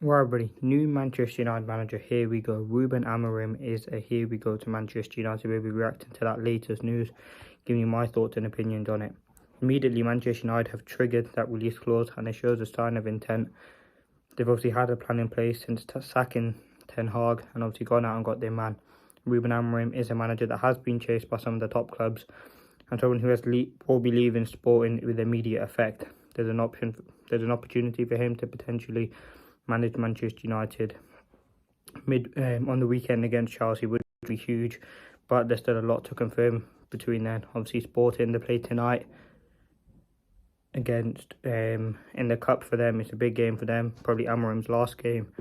Right, everybody, new Manchester United manager, here we go. Ruben Amorim is a here we go to Manchester United. We'll be reacting to that latest news, giving you my thoughts and opinions on it. Immediately, Manchester United have triggered that release clause, and it shows a sign of intent. They've obviously had a plan in place since sacking Ten Hag, and obviously gone out and got their man. Ruben Amorim is a manager that has been chased by some of the top clubs, and someone who will be leaving Sporting with immediate effect. There's an opportunity for him to potentially manage Manchester United on the weekend against Chelsea, would be huge, but there's still a lot to confirm between then. Obviously, Sporting, they play tonight against in the cup for them. It's a big game for them, probably Amorim's last game,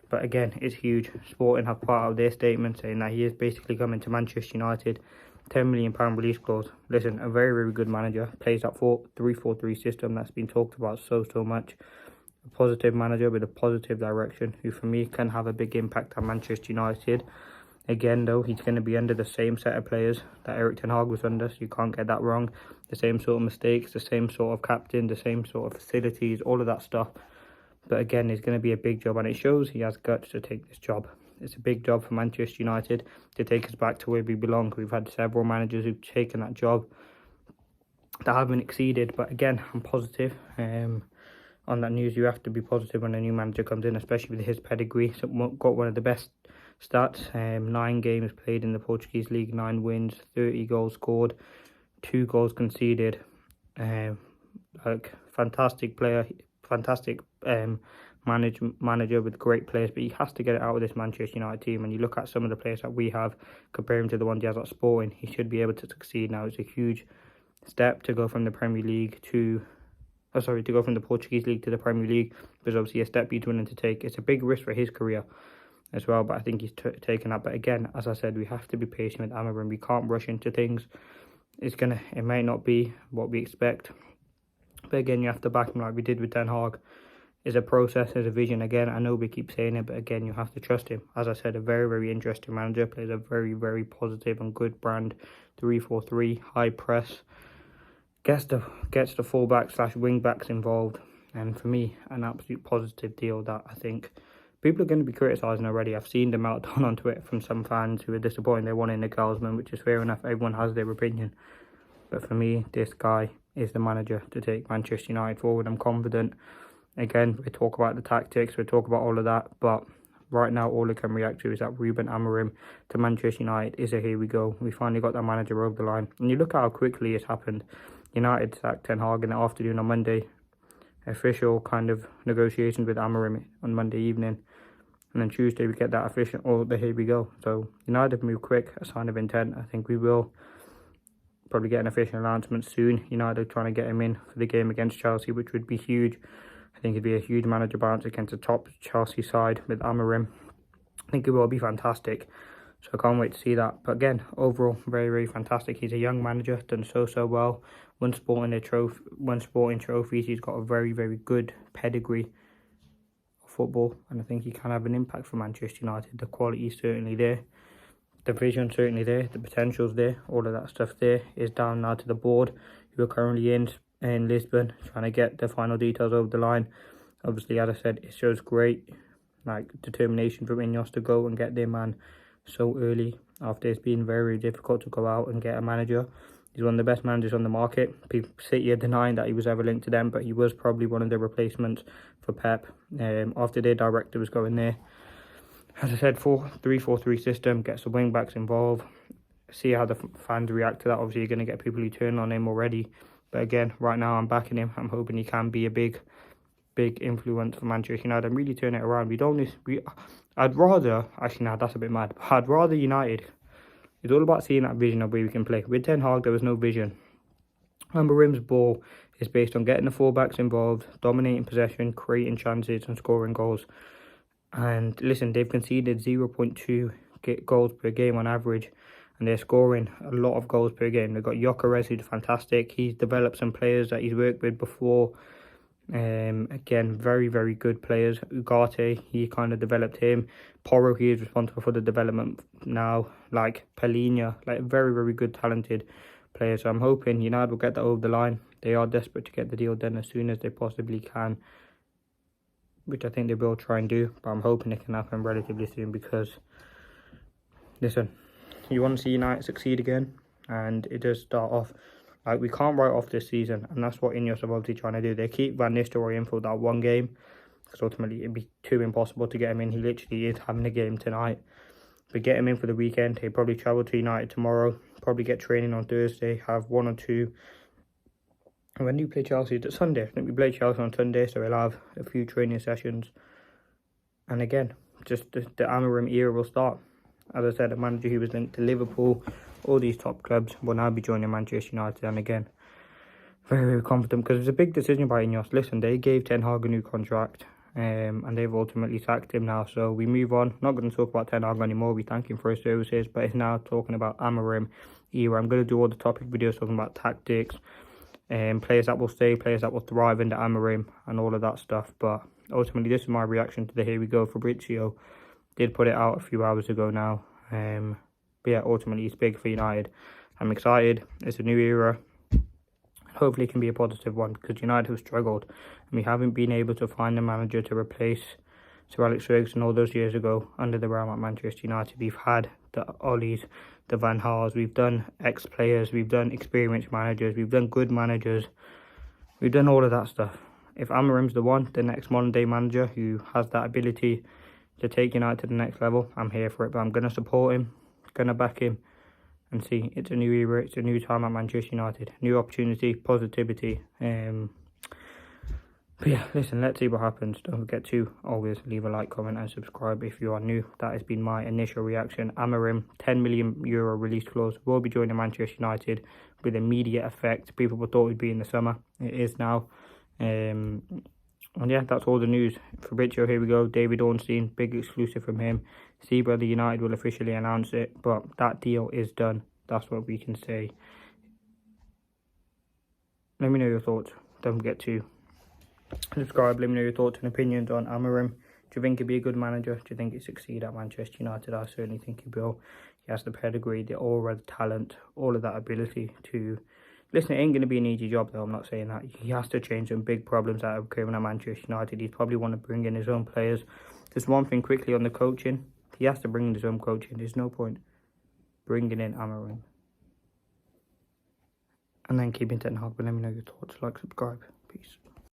but again, it's huge. Sporting have put out their statement saying that he is basically coming to Manchester United. £10 million release clause. Listen, a very, very good manager. Plays that 3-4-3 system that's been talked about so much. A positive manager with a positive direction, who for me can have a big impact on Manchester United. Again, though, he's going to be under the same set of players that Erik ten Hag was under, so you can't get that wrong. The same sort of mistakes, the same sort of captain, the same sort of facilities, all of that stuff. But again, it's going to be a big job, and it shows he has guts to take this job. It's a big job for Manchester United to take us back to where we belong. We've had several managers who've taken that job that haven't exceeded, but again, I'm positive. On that news, you have to be positive when a new manager comes in, especially with his pedigree. So got one of the best stats, 9 games played in the Portuguese league, 9 wins, 30 goals scored, 2 goals conceded. Fantastic player, fantastic manager with great players, but he has to get it out of this Manchester United team. And you look at some of the players that we have, compare him to the ones he has at Sporting, he should be able to succeed now. It's a huge step to go from the Premier League to go from the Portuguese league to the Premier League. There's obviously a step he's willing to take. It's a big risk for his career as well, but I think he's taken that. But again, as I said, we have to be patient with Amorim. We can't rush into things. It may not be what we expect, but again, you have to back him like we did with Ten Hag. It's a process, it's a vision. Again, I know we keep saying it, but again, you have to trust him. As I said, a very, very interesting manager. Plays a very, very positive and good brand. 3-4-3, high press. Gets the fullback / wing backs involved, and for me, an absolute positive deal that I think people are going to be criticising already. I've seen the meltdown on Twitter from some fans who are disappointed they wanted Nagelsmann, which is fair enough. Everyone has their opinion, but for me, this guy is the manager to take Manchester United forward. I'm confident. Again, we talk about the tactics, we talk about all of that, but right now, all I can react to is that Ruben Amorim to Manchester United is a here we go. We finally got that manager over the line, and you look at how quickly it's happened. United sacked Ten Hag in the afternoon on Monday. Official kind of negotiations with Amorim on Monday evening. And then Tuesday we get that official, the here we go. So United move quick, a sign of intent. I think we will probably get an official announcement soon. United trying to get him in for the game against Chelsea, which would be huge. I think it'd be a huge manager bounce against the top Chelsea side with Amorim. I think it will be fantastic. So I can't wait to see that. But again, overall, very, very fantastic. He's a young manager, done so well. Won Sporting trophies. He's got a very, very good pedigree of football, and I think he can have an impact for Manchester United. The quality is certainly there. The vision certainly there. The potential's there. All of that stuff there is down now to the board, who are currently in Lisbon, trying to get the final details over the line. Obviously, as I said, it shows great determination from Ineos to go and get their man so early after it's been very difficult to go out and get a manager. He's one of the best managers on the market. People sit here denying that he was ever linked to them, but he was probably one of the replacements for Pep after their director was going there. As I said, 3-4-3 system, gets the wing backs involved. See how the fans react to that. Obviously, you're going to get people who turn on him already, but again, right now I'm backing him. I'm hoping he can be a big influence for Manchester United and really turn it around. I'd rather, actually no, that's a bit mad, but I'd rather United. It's all about seeing that vision of where we can play. With Ten Hag, there was no vision. Amorim's ball is based on getting the fullbacks involved, dominating possession, creating chances and scoring goals. And listen, they've conceded 0.2 goals per game on average, and they're scoring a lot of goals per game. They've got Gyökeres, who's fantastic. He's developed some players that he's worked with before. Again, very, very good players. Ugarte, he kind of developed him. Porro, he is responsible for the development now. Like Palhinha, like very, very good, talented players. So I'm hoping United will get that over the line. They are desperate to get the deal done as soon as they possibly can. which I think they will try and do, but I'm hoping it can happen relatively soon because, listen, you want to see United succeed again, and it does start off, like, we can't write off this season, and that's what Ineos are obviously trying to do. They keep Van Nistelrooy in for that one game, because ultimately it'd be too impossible to get him in. He literally is having a game tonight. But get him in for the weekend. He'll probably travel to United tomorrow, probably get training on Thursday, have 1 or 2. When do you play Chelsea? It's Sunday. I think we play Chelsea on Sunday, so he'll have a few training sessions. And again, just the AMORIM era will start. As I said, a manager who was linked to Liverpool, all these top clubs, will now be joining Manchester United. And again, very, very confident, because it's a big decision by Ineos. Listen, they gave Ten Hag a new contract, and they've ultimately sacked him now. So we move on. Not going to talk about Ten Hag anymore. We thank him for his services, but it's now talking about AMORIM era. I'm going to do all the topic videos talking about tactics, players that will stay, players that will thrive in the AMORIM, and all of that stuff. But ultimately, this is my reaction to the Here We Go. Fabrizio did put it out a few hours ago now. But yeah, ultimately, it's big for United. I'm excited. It's a new era. Hopefully it can be a positive one, because United have struggled and we haven't been able to find a manager to replace Sir Alex Ferguson all those years ago under the realm at Manchester United. We've had the Ollies, the Van Gaals, we've done ex-players, we've done experienced managers, we've done good managers, we've done all of that stuff. If AMORIM's the one, the next modern day manager who has that ability to take United to the next level, I'm here for it. But I'm going to support him, going to back him, and see, it's a new era, it's a new time at Manchester United. New opportunity, positivity. But yeah, listen, let's see what happens. Don't forget to always leave a like, comment and subscribe if you are new. That has been my initial reaction. AMORIM, €10 million release clause, will be joining Manchester United with immediate effect. People thought it would be in the summer. It is now. And yeah, that's all the news. Fabrizio, Here We Go. David Ornstein, big exclusive from him. See whether United will officially announce it, but that deal is done. That's what we can say. Let me know your thoughts. Don't forget to subscribe. Let me know your thoughts and opinions on AMORIM. Do you think he'd be a good manager? Do you think he'd succeed at Manchester United? I certainly think he will. He has the pedigree, the aura, the talent, all of that ability to... Listen, it ain't going to be an easy job, though. I'm not saying that. He has to change some big problems that are occurring at Manchester United. He'd probably want to bring in his own players. Just one thing quickly on the coaching. He has to bring in his own coaching. There's no point bringing in AMORIM. And then keeping Ten Hag. But let me know your thoughts. Like, subscribe. Peace.